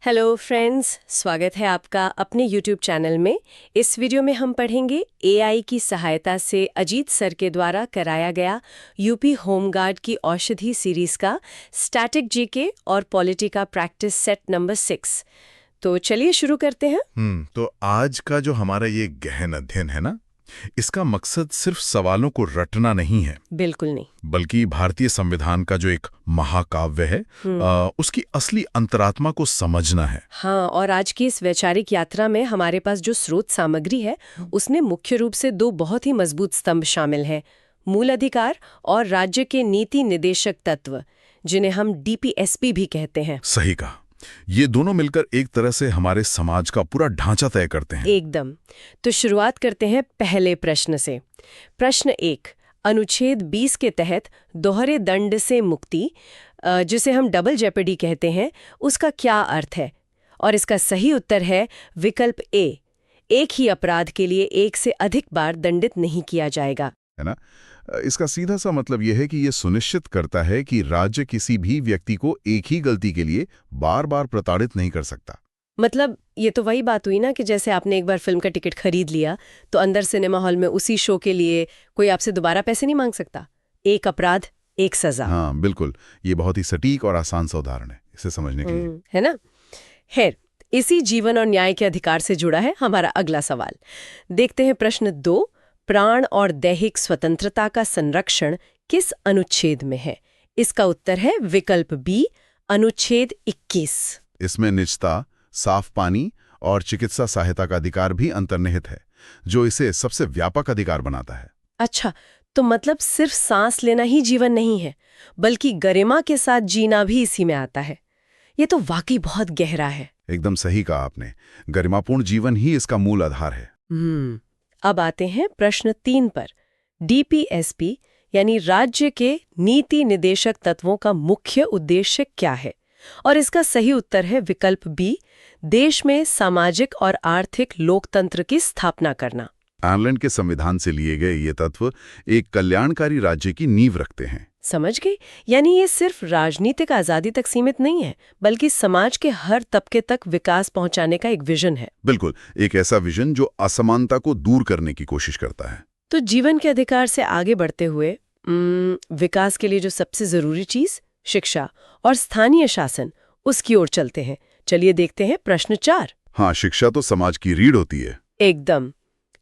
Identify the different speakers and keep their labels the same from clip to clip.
Speaker 1: Hello friends, स्वागत है आपका अपने YouTube चैनल में। इस वीडियो में हम पढ़ेंगे AI की सहायता से अजीत सर के द्वारा कराया गया यूपी होमगार्ड की औषधि सीरीज का स्टैटिक जीके और पॉलिटी का प्रैक्टिस सेट नंबर 6। तो चलिए शुरू करते हैं।
Speaker 2: तो आज का जो हमारा ये गहन अध्ययन है ना, इसका मकसद सिर्फ सवालों को रटना नहीं है,
Speaker 1: बिल्कुल नहीं,
Speaker 2: बल्कि भारतीय संविधान का जो एक महाकाव्य है उसकी असली अंतरात्मा को समझना है।
Speaker 1: हाँ, और आज की इस वैचारिक यात्रा में हमारे पास जो स्रोत सामग्री है उसमें मुख्य रूप से दो बहुत ही मजबूत स्तंभ शामिल हैं, मूल अधिकार और राज्य के नीति निदेशक तत्व, जिन्हें हम DPSP भी कहते हैं।
Speaker 2: सही कहा, ये दोनों मिलकर एक तरह से हमारे समाज का पूरा ढांचा तय करते हैं।
Speaker 1: एकदम। तो शुरुआत करते हैं पहले प्रश्न से। प्रश्न 1, अनुच्छेद 20 के तहत दोहरे दंड से मुक्ति, जिसे हम डबल जेपडी कहते हैं, उसका क्या अर्थ है? और इसका सही उत्तर है विकल्प ए, एक ही अपराध के लिए एक से अधिक बार दंडित नहीं किया जाएगा,
Speaker 2: है ना। इसका सीधा सा मतलब यह है कि यह सुनिश्चित करता है कि राज्य किसी भी व्यक्ति को एक ही गलती के लिए बार बार प्रताड़ित नहीं कर सकता।
Speaker 1: मतलब ये तो वही बात हुई ना कि जैसे आपने एक बार फिल्म का टिकट खरीद लिया तो अंदर सिनेमा हॉल में उसी शो के लिए कोई आपसे दोबारा पैसे नहीं मांग सकता। एक अपराध एक सजा।
Speaker 2: हाँ बिल्कुल, ये बहुत ही सटीक और आसान सा उदाहरण है इसे समझने के लिए,
Speaker 1: है ना। खैर, इसी जीवन और न्याय के अधिकार से जुड़ा है हमारा अगला सवाल। देखते हैं प्रश्न 2, प्राण और दैहिक स्वतंत्रता का संरक्षण किस अनुच्छेद में है? इसका उत्तर है विकल्प बी, अनुच्छेद 21।
Speaker 2: इसमें निजता, साफ पानी और चिकित्सा सहायता का अधिकार भी अंतर्निहित है, जो इसे सबसे व्यापक अधिकार बनाता है।
Speaker 1: अच्छा, तो मतलब सिर्फ सांस लेना ही जीवन नहीं है, बल्कि गरिमा के साथ जीना भी इसी में आता है। ये तो वाकई बहुत गहरा है।
Speaker 2: एकदम सही कहा आपने, गरिमापूर्ण जीवन ही इसका मूल आधार है।
Speaker 1: अब आते हैं प्रश्न 3 पर। DPSP यानी राज्य के नीति निदेशक तत्वों का मुख्य उद्देश्य क्या है? और इसका सही उत्तर है विकल्प बी, देश में सामाजिक और आर्थिक लोकतंत्र की स्थापना करना।
Speaker 2: आयरलैंड के संविधान से लिए गए ये तत्व एक कल्याणकारी राज्य की नींव रखते हैं।
Speaker 1: समझ गए? यानी ये सिर्फ राजनीतिक आजादी तक सीमित नहीं है, बल्कि समाज के हर तबके तक विकास पहुंचाने का एक विजन है।
Speaker 2: बिल्कुल, एक ऐसा विजन जो असमानता को दूर करने की कोशिश करता है।
Speaker 1: तो जीवन के अधिकार से आगे बढ़ते हुए विकास के लिए जो सबसे जरूरी चीज, शिक्षा और स्थानीय शासन, उसकी ओर चलते हैं। चलिए देखते हैं प्रश्न 4।
Speaker 2: हाँ, शिक्षा तो समाज की रीढ़ होती है।
Speaker 1: एकदम।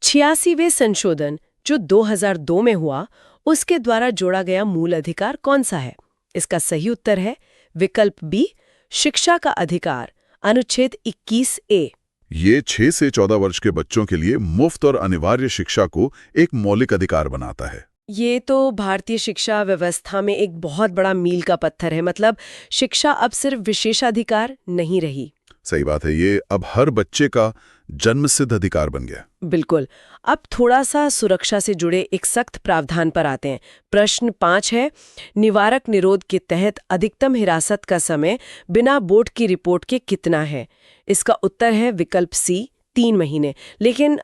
Speaker 1: 86वें संशोधन जो 2002 में हुआ, उसके द्वारा जोड़ा गया मूल अधिकार कौन सा है? इसका सही उत्तर है विकल्प बी, शिक्षा का अधिकार, अनुच्छेद 21A।
Speaker 2: ये 6 से 14 वर्ष के बच्चों के लिए मुफ्त और अनिवार्य शिक्षा को एक मौलिक अधिकार बनाता है।
Speaker 1: ये तो भारतीय शिक्षा व्यवस्था में एक बहुत बड़ा मील का पत्थर है। मतलब शिक्षा अब सिर्फ विशेषाधिकार नहीं रही।
Speaker 2: सही बात है, ये अब हर बच्चे का जन्मसिद्ध अधिकार बन गया।
Speaker 1: बिल्कुल। अब थोड़ा सा सुरक्षा से जुड़े एक सख्त प्रावधान पर आते हैं। प्रश्न 5 है, निवारक निरोध के तहत अधिकतम हिरासत का समय बिना बोर्ड की रिपोर्ट के कितना है? इसका उत्तर है विकल्प सी, 3 महीने। लेकिन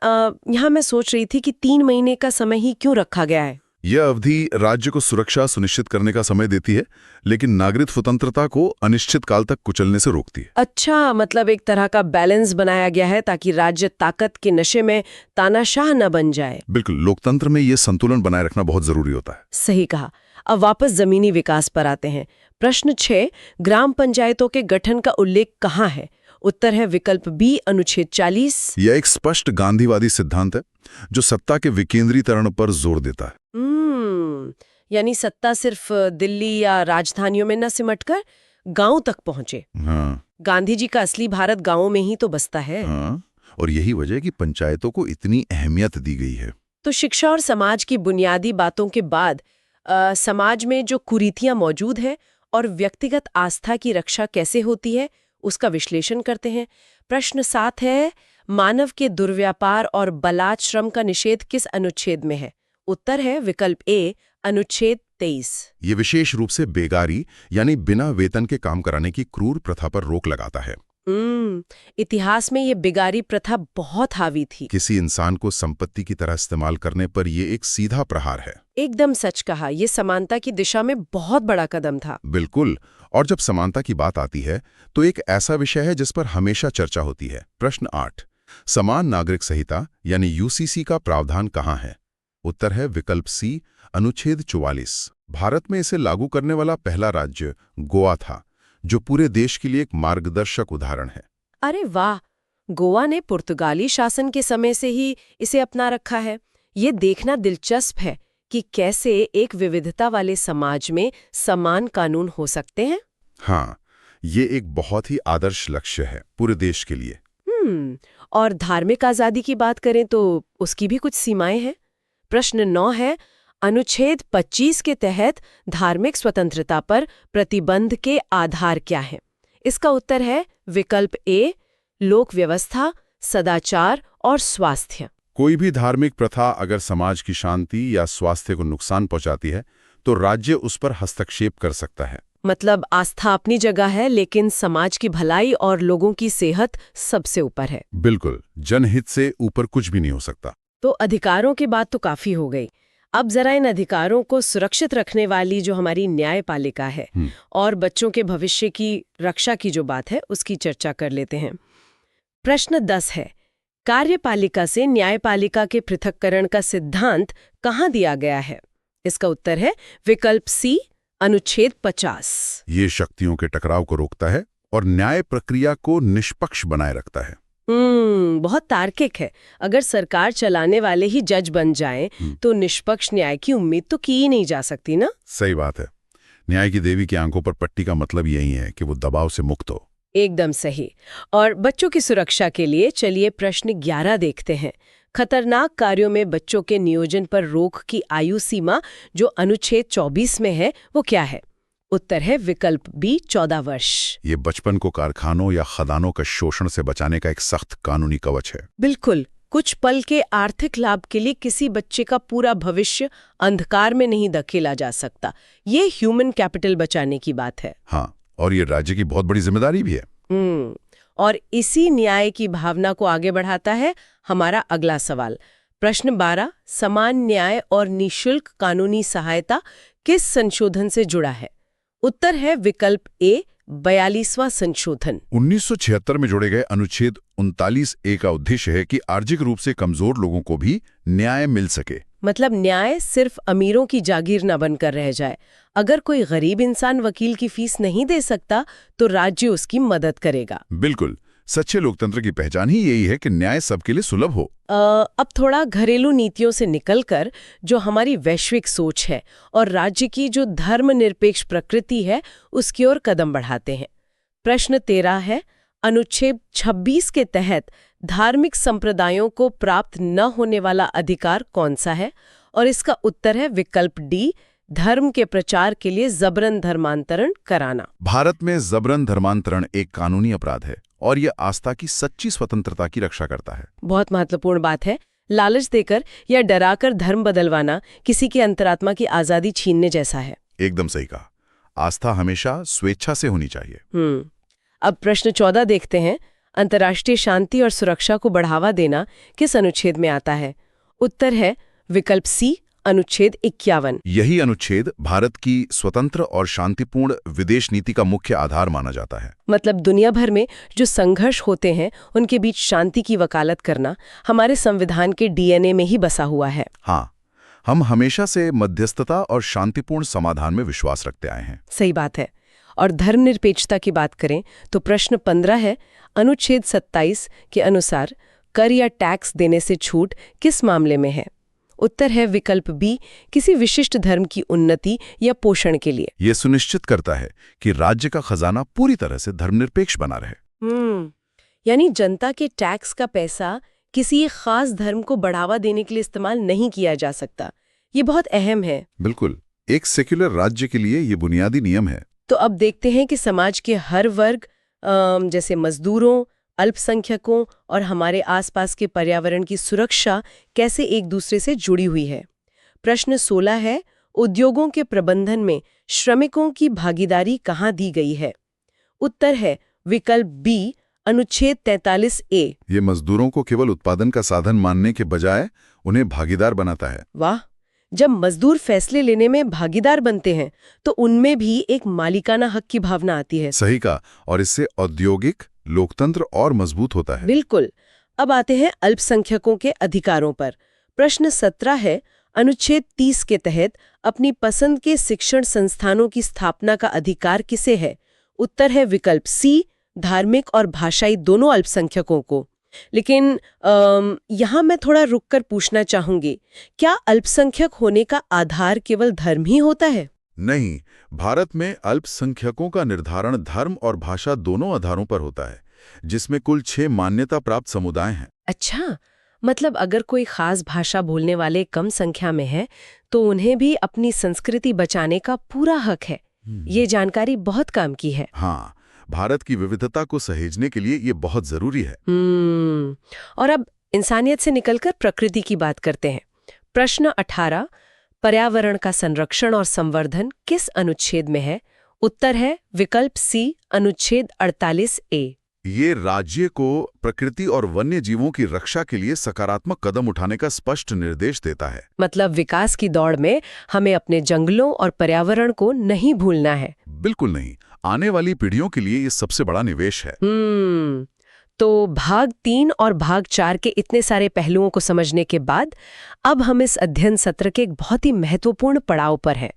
Speaker 1: यहाँ मैं सोच रही थी कि 3 महीने का समय ही क्यों रखा गया है?
Speaker 2: यह अवधि राज्य को सुरक्षा सुनिश्चित करने का समय देती है, लेकिन नागरिक स्वतंत्रता को अनिश्चित काल तक कुचलने से रोकती है।
Speaker 1: अच्छा, मतलब एक तरह का बैलेंस बनाया गया है ताकि राज्य ताकत के नशे में तानाशाह न बन जाए।
Speaker 2: बिल्कुल, लोकतंत्र में यह संतुलन बनाए रखना बहुत जरूरी होता है।
Speaker 1: सही कहा। अब वापस जमीनी विकास पर आते हैं। प्रश्न 6, ग्राम पंचायतों के गठन का उल्लेख कहाँ है? उत्तर है विकल्प बी, अनुच्छेद 40।
Speaker 2: यह एक स्पष्ट गांधीवादी सिद्धांत है जो सत्ता के विकेंद्रीकरण पर जोर देता है।
Speaker 1: यानी सत्ता सिर्फ दिल्ली या राजधानियों में न सिमटकर गांव तक पहुंचे।
Speaker 2: हाँ।
Speaker 1: गांधी जी का असली भारत गांवों में ही तो बसता है।
Speaker 2: हाँ, और यही वजह है कि पंचायतों को इतनी अहमियत दी गई है।
Speaker 1: तो शिक्षा और समाज की बुनियादी बातों के बाद समाज में जो कुरीतियां मौजूद है और व्यक्तिगत आस्था की रक्षा कैसे होती है, उसका विश्लेषण करते हैं। प्रश्न 7 है, मानव के दुर्व्यापार और बलात्श्रम का निषेध किस अनुच्छेद में है? उत्तर है विकल्प ए, अनुच्छेद 23।
Speaker 2: ये विशेष रूप से बेगारी यानी बिना वेतन के काम कराने की क्रूर प्रथा पर रोक लगाता है।
Speaker 1: इतिहास में ये बिगारी प्रथा बहुत हावी थी।
Speaker 2: किसी इंसान को संपत्ति की तरह इस्तेमाल करने पर ये एक सीधा प्रहार है।
Speaker 1: एकदम सच कहा, ये समानता की दिशा में बहुत बड़ा कदम था।
Speaker 2: बिल्कुल। और जब समानता की बात आती है तो एक ऐसा विषय है जिस पर हमेशा चर्चा होती है। प्रश्न 8, समान नागरिक संहिता यानी यूसीसी का प्रावधान कहाँ है? उत्तर है विकल्प सी, अनुच्छेद 44। भारत में इसे लागू करने वाला पहला राज्य गोवा था, जो पूरे देश के लिए एक मार्गदर्शक उदाहरण है।
Speaker 1: अरे वाह, गोवा ने पुर्तगाली शासन के समय से ही इसे अपना रखा है। ये देखना दिलचस्प है कि कैसे एक विविधता वाले समाज में समान कानून हो सकते हैं।
Speaker 2: हाँ, ये एक बहुत ही आदर्श लक्ष्य है पूरे देश के लिए।
Speaker 1: और धार्मिक आजादी की बात करें तो उसकी भी कुछ सीमाएं हैं। प्रश्न 9 है, अनुच्छेद 25 के तहत धार्मिक स्वतंत्रता पर प्रतिबंध के आधार क्या हैं? इसका उत्तर है विकल्प ए, लोक व्यवस्था, सदाचार और स्वास्थ्य।
Speaker 2: कोई भी धार्मिक प्रथा अगर समाज की शांति या स्वास्थ्य को नुकसान पहुंचाती है तो राज्य उस पर हस्तक्षेप कर सकता है।
Speaker 1: मतलब आस्था अपनी जगह है, लेकिन समाज की भलाई और लोगों की सेहत सबसे ऊपर है।
Speaker 2: बिल्कुल, जनहित से ऊपर कुछ भी नहीं हो सकता।
Speaker 1: तो अधिकारों की बात तो काफी हो गई। अब जरा इन अधिकारों को सुरक्षित रखने वाली जो हमारी न्यायपालिका है और बच्चों के भविष्य की रक्षा की जो बात है उसकी चर्चा कर लेते हैं। प्रश्न 10 है, कार्यपालिका से न्यायपालिका के पृथक्करण का सिद्धांत कहाँ दिया गया है? इसका उत्तर है विकल्प सी, अनुच्छेद 50।
Speaker 2: ये शक्तियों के टकराव को रोकता है और न्याय प्रक्रिया को निष्पक्ष बनाए रखता है।
Speaker 1: बहुत तार्किक है। अगर सरकार चलाने वाले ही जज बन जाएं, तो निष्पक्ष न्याय की उम्मीद तो की ही नहीं जा सकती ना।
Speaker 2: सही बात है। न्याय की देवी की आंखों पर पट्टी का मतलब यही है कि वो दबाव से मुक्त हो।
Speaker 1: एकदम सही। और बच्चों की सुरक्षा के लिए चलिए प्रश्न 11 देखते हैं। खतरनाक कार्यों में बच्चों के नियोजन पर रोक की आयु सीमा जो अनुच्छेद 24 में है वो क्या है? उत्तर है विकल्प बी, 14 वर्ष।
Speaker 2: ये बचपन को कारखानों या खदानों का शोषण से बचाने का एक सख्त कानूनी कवच है।
Speaker 1: बिल्कुल, कुछ पल के आर्थिक लाभ के लिए किसी बच्चे का पूरा भविष्य अंधकार में नहीं धकेला जा सकता। ये ह्यूमन कैपिटल बचाने की बात है।
Speaker 2: हाँ, और ये राज्य की बहुत बड़ी जिम्मेदारी भी है।
Speaker 1: और इसी न्याय की भावना को आगे बढ़ाता है हमारा अगला सवाल। प्रश्न 12, समान न्याय और निःशुल्क कानूनी सहायता किस संशोधन से जुड़ा है? उत्तर है विकल्प ए, 42वां संशोधन।
Speaker 2: 1976 में जोड़े गए अनुच्छेद 39A का उद्देश्य है कि आर्थिक रूप से कमजोर लोगों को भी न्याय मिल सके।
Speaker 1: मतलब न्याय सिर्फ अमीरों की जागीर न बनकर रह जाए। अगर कोई गरीब इंसान वकील की फीस नहीं दे सकता तो राज्य उसकी मदद करेगा।
Speaker 2: बिल्कुल, सच्चे लोकतंत्र की पहचान ही यही है कि न्याय सबके लिए सुलभ हो।
Speaker 1: अब थोड़ा घरेलू नीतियों से निकलकर जो हमारी वैश्विक सोच है और राज्य की जो धर्मनिरपेक्ष प्रकृति है उसकी ओर कदम बढ़ाते हैं। प्रश्न 13 है, अनुच्छेद 26 के तहत धार्मिक संप्रदायों को प्राप्त न होने वाला अधिकार कौन सा है? और इसका उत्तर है विकल्प डी, धर्म के प्रचार के लिए जबरन धर्मांतरण कराना।
Speaker 2: भारत में जबरन धर्मांतरण एक कानूनी अपराध है और यह आस्था की सच्ची स्वतंत्रता की रक्षा करता है।
Speaker 1: बहुत महत्वपूर्ण बात है। लालच देकर या डराकर धर्म बदलवाना किसी की अंतरात्मा की आजादी छीनने जैसा है।
Speaker 2: एकदम सही कहा। आस्था हमेशा स्वेच्छा से होनी चाहिए।
Speaker 1: अब प्रश्न 14 देखते हैं। अंतर्राष्ट्रीय शांति और सुरक्षा को बढ़ावा देना किस अनुच्छेद में आता है? उत्तर है विकल्प सी, अनुच्छेद 51।
Speaker 2: यही अनुच्छेद भारत की स्वतंत्र और शांतिपूर्ण विदेश नीति का मुख्य आधार माना जाता है।
Speaker 1: मतलब दुनिया भर में जो संघर्ष होते हैं उनके बीच शांति की वकालत करना हमारे संविधान के डीएनए में ही बसा हुआ है।
Speaker 2: हाँ, हम हमेशा से मध्यस्थता और शांतिपूर्ण समाधान में विश्वास रखते आए हैं।
Speaker 1: सही बात है। और धर्मनिरपेक्षता की बात करें तो प्रश्न 15 है, अनुच्छेद 27 के अनुसार कर या टैक्स देने से छूट किस मामले में है? उत्तर है विकल्प बी, किसी विशिष्ट धर्म की उन्नति या पोषण के लिए।
Speaker 2: यह सुनिश्चित करता है कि राज्य का खजाना पूरी तरह से धर्मनिरपेक्ष बना रहे।
Speaker 1: यानी जनता के टैक्स का पैसा किसी एक खास धर्म को बढ़ावा देने के लिए इस्तेमाल नहीं किया जा सकता। ये बहुत अहम है।
Speaker 2: बिल्कुल, एक सेक्युलर राज्य के लिए ये बुनियादी नियम है।
Speaker 1: तो अब देखते हैं कि समाज के हर वर्ग जैसे मजदूरों, अल्पसंख्यकों और हमारे आसपास के पर्यावरण की सुरक्षा कैसे एक दूसरे से जुड़ी हुई है। प्रश्न 16 है, उद्योगों के प्रबंधन में श्रमिकों की भागीदारी कहाँ दी गई है? उत्तर है विकल्प बी, अनुच्छेद 43A।
Speaker 2: ये मजदूरों को केवल उत्पादन का साधन मानने के बजाय उन्हें भागीदार बनाता है।
Speaker 1: वाह, जब मजदूर फैसले लेने में भागीदार बनते हैं तो उनमें भी एक मालिकाना हक की भावना आती है।
Speaker 2: सही कहा, और इससे औद्योगिक लोकतंत्र और मजबूत होता है।
Speaker 1: बिल्कुल। अब आते हैं अल्पसंख्यकों के अधिकारों पर। प्रश्न 17 है, अनुच्छेद 30 के तहत अपनी पसंद के शिक्षण संस्थानों की स्थापना का अधिकार किसे है? उत्तर है विकल्प सी, धार्मिक और भाषाई दोनों अल्पसंख्यकों को। लेकिन यहाँ मैं थोड़ा रुककर पूछना चाहूंगी, क्या अल्पसंख्यक होने का आधार केवल धर्म ही होता है?
Speaker 2: नहीं, भारत में अल्पसंख्यकों का निर्धारण धर्म और भाषा दोनों आधारों पर होता है, जिसमें कुल 6 मान्यता प्राप्त समुदाय हैं।
Speaker 1: अच्छा, मतलब अगर कोई खास भाषा बोलने वाले कम संख्या में है तो उन्हें भी अपनी संस्कृति बचाने का पूरा हक है। ये जानकारी बहुत काम की है।
Speaker 2: हाँ, भारत की विविधता को सहेजने के लिए ये बहुत जरूरी है।
Speaker 1: और अब इंसानियत से निकलकर प्रकृति की बात करते हैं। प्रश्न 18, पर्यावरण का संरक्षण और संवर्धन किस अनुच्छेद में है? उत्तर है विकल्प सी, अनुच्छेद 48A।
Speaker 2: ये राज्य को प्रकृति और वन्य जीवों की रक्षा के लिए सकारात्मक कदम उठाने का स्पष्ट निर्देश देता है।
Speaker 1: मतलब विकास की दौड़ में हमें अपने जंगलों और पर्यावरण को नहीं भूलना है।
Speaker 2: बिल्कुल नहीं, आने वाली पीढ़ियों के लिए ये सबसे बड़ा निवेश है।
Speaker 1: तो भाग 3 और भाग 4 के इतने सारे पहलुओं को समझने के बाद अब हम इस अध्ययन सत्र के एक बहुत ही महत्वपूर्ण पड़ाव पर हैं।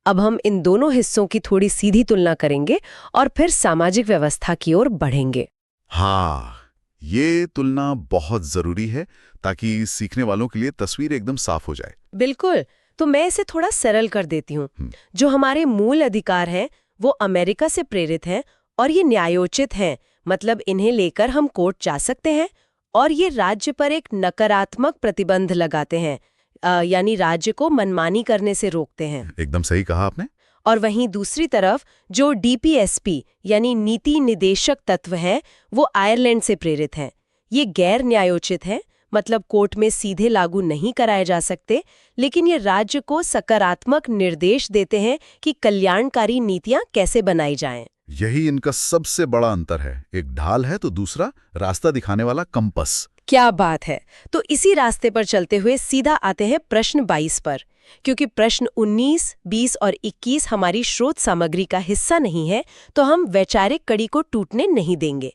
Speaker 1: अब हम इन दोनों हिस्सों की थोड़ी सीधी तुलना करेंगे और फिर सामाजिक व्यवस्था की ओर बढ़ेंगे।
Speaker 2: हाँ, ये तुलना बहुत जरूरी है ताकि सीखने वालों के लिए तस्वीर एकदम साफ हो जाए।
Speaker 1: बिल्कुल, तो मैं इसे थोड़ा सरल कर देती हूँ। जो हमारे मूल अधिकार हैं वो अमेरिका से प्रेरित हैं और ये न्यायोचित हैं, मतलब इन्हें लेकर हम कोर्ट जा सकते हैं, और ये राज्य पर एक नकारात्मक प्रतिबंध लगाते हैं, यानी राज्य को मनमानी करने से रोकते हैं।
Speaker 2: एकदम सही कहा आपने।
Speaker 1: और वहीं दूसरी तरफ जो डीपीएसपी यानी नीति निदेशक तत्व हैं वो आयरलैंड से प्रेरित हैं। ये गैर न्यायोचित हैं, मतलब कोर्ट में सीधे लागू नहीं कराए जा सकते, लेकिन ये राज्य को सकारात्मक निर्देश देते हैं कि कल्याणकारी नीतियां कैसे बनाई जाएं।
Speaker 2: यही इनका सबसे बड़ा अंतर है, एक ढाल है तो दूसरा रास्ता दिखाने वाला कंपस।
Speaker 1: क्या बात है। तो इसी रास्ते पर चलते हुए सीधा आते हैं प्रश्न 22 पर, क्योंकि प्रश्न 19, 20 और 21 हमारी स्रोत सामग्री का हिस्सा नहीं है तो हम वैचारिक कड़ी को टूटने नहीं देंगे।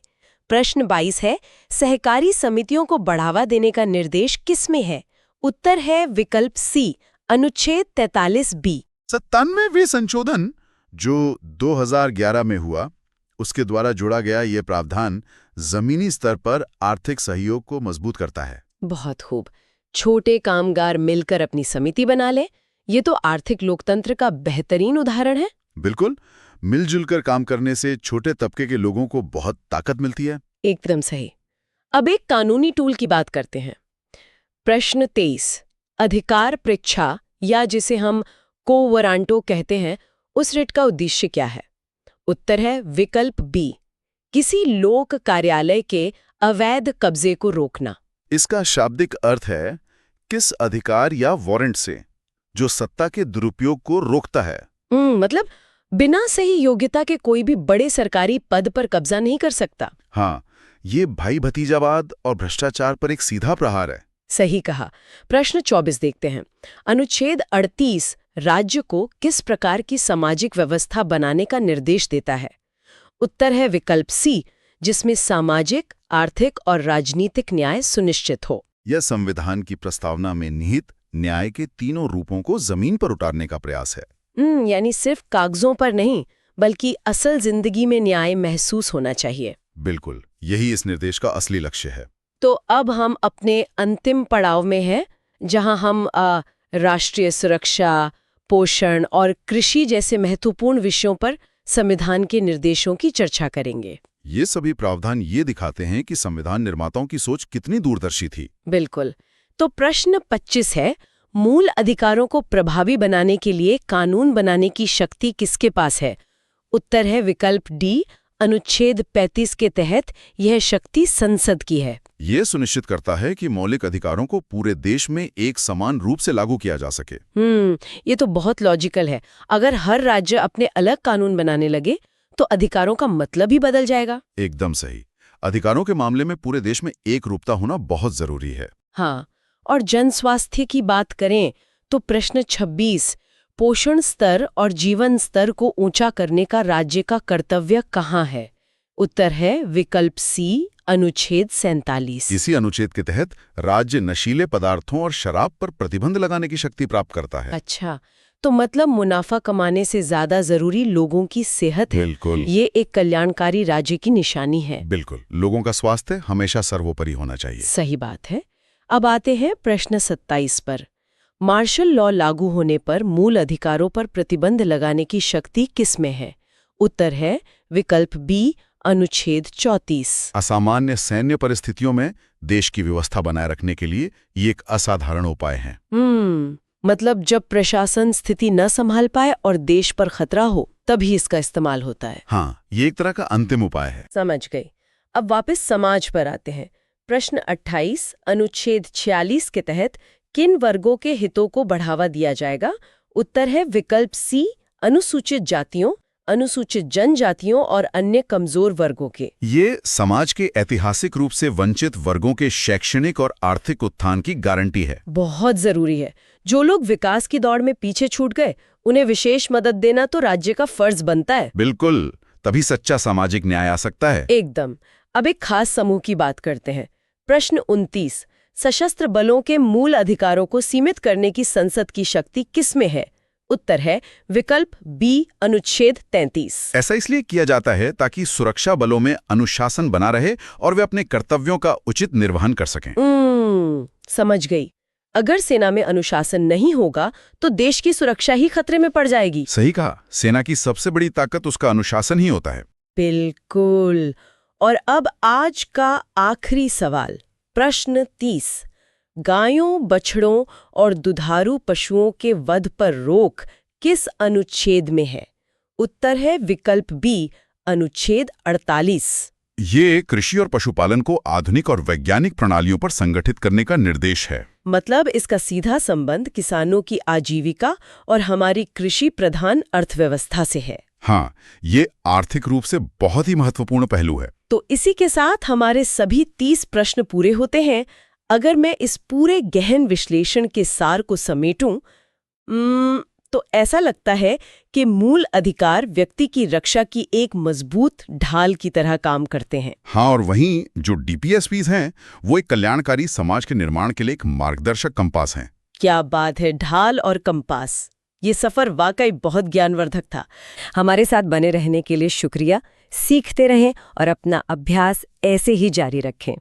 Speaker 1: प्रश्न 22 है, सहकारी समितियों को बढ़ावा देने का निर्देश किसमें है? उत्तर है विकल्प सी, अनुच्छेद 43B।
Speaker 2: 97वें संशोधन जो 2011 में हुआ, उसके द्वारा जोड़ा गया ये प्रावधान जमीनी स्तर पर आर्थिक सहयोग को मजबूत करता है।
Speaker 1: बहुत खूब। छोटे कामगार मिलकर अपनी समिति बना लें, ये तो आर्थिक लोकतंत्र का बेहतरीन उदाहरण है।
Speaker 2: बिल्कुल, मिलजुल कर काम करने से छोटे तबके के लोगों को बहुत ताकत मिलती है।
Speaker 1: एकदम सही। अब एक कानूनी टूल की बात करते हैं। प्रश्न 23, अधिकार परीक्षा या जिसे हम को वरांटो कहते हैं, उस रिट का उद्देश्य क्या है? उत्तर है विकल्प बी, किसी लोक कार्यालय के अवैध कब्जे को रोकना।
Speaker 2: इसका शाब्दिक अर्थ है किस अधिकार या वारंट से जो सत्ता के दुरुपयोग को रोकता है।
Speaker 1: मतलब बिना सही योग्यता के कोई भी बड़े सरकारी पद पर कब्जा नहीं कर सकता।
Speaker 2: हाँ, ये भाई भतीजावाद और भ्रष्टाचार पर एक सीधा प्रहार है।
Speaker 1: सही कहा। प्रश्न 24 देखते हैं। अनुच्छेद 38 राज्य को किस प्रकार की सामाजिक व्यवस्था बनाने का निर्देश देता है? उत्तर है विकल्प सी, जिसमें सामाजिक, आर्थिक और राजनीतिक न्याय सुनिश्चित हो।
Speaker 2: यह संविधान की प्रस्तावना में निहित न्याय के तीनों रूपों को जमीन पर उतारने का प्रयास है।
Speaker 1: यानी सिर्फ कागजों पर नहीं, बल्कि असल जिंदगी में न्याय महसूस होना चाहिए।
Speaker 2: बिल्कुल, यही इस निर्देश का असली लक्ष्य है।
Speaker 1: तो अब हम अपने अंतिम पड़ाव में हैं, जहां हम राष्ट्रीय सुरक्षा, पोषण और कृषि जैसे महत्वपूर्ण विषयों पर संविधान के निर्देशों की चर्चा करेंगे।
Speaker 2: ये सभी प्रावधान ये दिखाते हैं कि संविधान निर्माताओं की सोच कितनी दूरदर्शी थी।
Speaker 1: बिल्कुल। तो प्रश्न 25 है, मूल अधिकारों को प्रभावी बनाने के लिए कानून बनाने की शक्ति किसके पास है? उत्तर है विकल्प डी, अनुच्छेद 35 के तहत यह शक्ति संसद की है।
Speaker 2: ये सुनिश्चित करता है कि मौलिक अधिकारों को पूरे देश में एक समान रूप से लागू किया जा सके।
Speaker 1: ये तो बहुत लॉजिकल है। अगर हर राज्य अपने अलग कानून बनाने लगे तो अधिकारों का मतलब ही बदल जाएगा।
Speaker 2: एकदम सही। अधिकारों के मामले में पूरे देश में एक रूपता होना बहुत जरूरी है।
Speaker 1: हाँ, और जन स्वास्थ्य की बात करें तो प्रश्न 26, पोषण स्तर और जीवन स्तर को ऊंचा करने का राज्य का कर्तव्य कहाँ है? उत्तर है विकल्प सी, अनुच्छेद 47।
Speaker 2: इसी अनुच्छेद के तहत राज्य नशीले पदार्थों और शराब पर प्रतिबंध लगाने की शक्ति प्राप्त करता है।
Speaker 1: अच्छा, तो मतलब मुनाफा कमाने से ज्यादा जरूरी लोगों की सेहत है।
Speaker 2: बिल्कुल।
Speaker 1: ये एक कल्याणकारी राज्य की निशानी है।
Speaker 2: बिल्कुल, लोगों का स्वास्थ्य हमेशा सर्वोपरि होना चाहिए।
Speaker 1: सही बात है। अब आते हैं प्रश्न 27 पर। मार्शल लॉ लागू होने पर मूल अधिकारों पर प्रतिबंध लगाने की शक्ति किसमें है? उत्तर है विकल्प बी, अनुच्छेद 34।
Speaker 2: असामान्य सैन्य परिस्थितियों में देश की व्यवस्था बनाए रखने के लिए ये एक असाधारण उपाय है।
Speaker 1: मतलब जब प्रशासन स्थिति न संभाल पाए और देश पर खतरा हो, तभी इसका इस्तेमाल होता है।
Speaker 2: हाँ, ये एक तरह का अंतिम उपाय है।
Speaker 1: समझ गई। अब वापस समाज पर आते हैं। प्रश्न 28, अनुच्छेद 46 के तहत किन वर्गों के हितों को बढ़ावा दिया जाएगा? उत्तर है विकल्प सी, अनुसूचित जातियों, अनुसूचित जनजातियों और अन्य कमजोर वर्गों के।
Speaker 2: ये समाज के ऐतिहासिक रूप से वंचित वर्गों के शैक्षणिक और आर्थिक उत्थान की गारंटी है।
Speaker 1: बहुत जरूरी है। जो लोग विकास की दौड़ में पीछे छूट गए, उन्हें विशेष मदद देना तो राज्य का फर्ज बनता है।
Speaker 2: बिल्कुल, तभी सच्चा सामाजिक न्याय आ सकता है।
Speaker 1: एकदम। अब एक खास समूह की बात करते हैं। प्रश्न 29, सशस्त्र बलों के मूल अधिकारों को सीमित करने की संसद की शक्ति किसमें है? उत्तर है विकल्प बी, अनुच्छेद 33।
Speaker 2: ऐसा इसलिए किया जाता है ताकि सुरक्षा बलों में अनुशासन बना रहे और वे अपने कर्तव्यों का उचित निर्वहन कर सकें।
Speaker 1: समझ गई। अगर सेना में अनुशासन नहीं होगा तो देश की सुरक्षा ही खतरे में पड़ जाएगी।
Speaker 2: सही कहा, सेना की सबसे बड़ी ताकत उसका अनुशासन ही होता है।
Speaker 1: बिल्कुल। और अब आज का आखिरी सवाल, प्रश्न 30, गायों, बछड़ों और दुधारू पशुओं के वध पर रोक किस अनुच्छेद में है? उत्तर है विकल्प बी, अनुच्छेद 48।
Speaker 2: ये कृषि और पशुपालन को आधुनिक और वैज्ञानिक प्रणालियों पर संगठित करने का निर्देश है।
Speaker 1: मतलब इसका सीधा संबंध किसानों की आजीविका और हमारी कृषि प्रधान अर्थव्यवस्था से है।
Speaker 2: हाँ, ये आर्थिक रूप से बहुत ही महत्वपूर्ण पहलू है।
Speaker 1: तो इसी के साथ हमारे सभी 30 प्रश्न पूरे होते हैं। अगर मैं इस पूरे गहन विश्लेषण के सार को समेटूं, तो ऐसा लगता है कि मूल अधिकार व्यक्ति की रक्षा की एक मजबूत ढाल की तरह काम करते हैं।
Speaker 2: हाँ, और वहीं जो डीपीएसपीज हैं, वो एक कल्याणकारी समाज के निर्माण के लिए एक मार्गदर्शक कंपास हैं।
Speaker 1: क्या बात है, ढाल और कंपास। ये सफर वाकई बहुत ज्ञानवर्धक था। हमारे साथ बने रहने के लिए शुक्रिया। सीखते रहें और अपना अभ्यास ऐसे ही जारी रखें।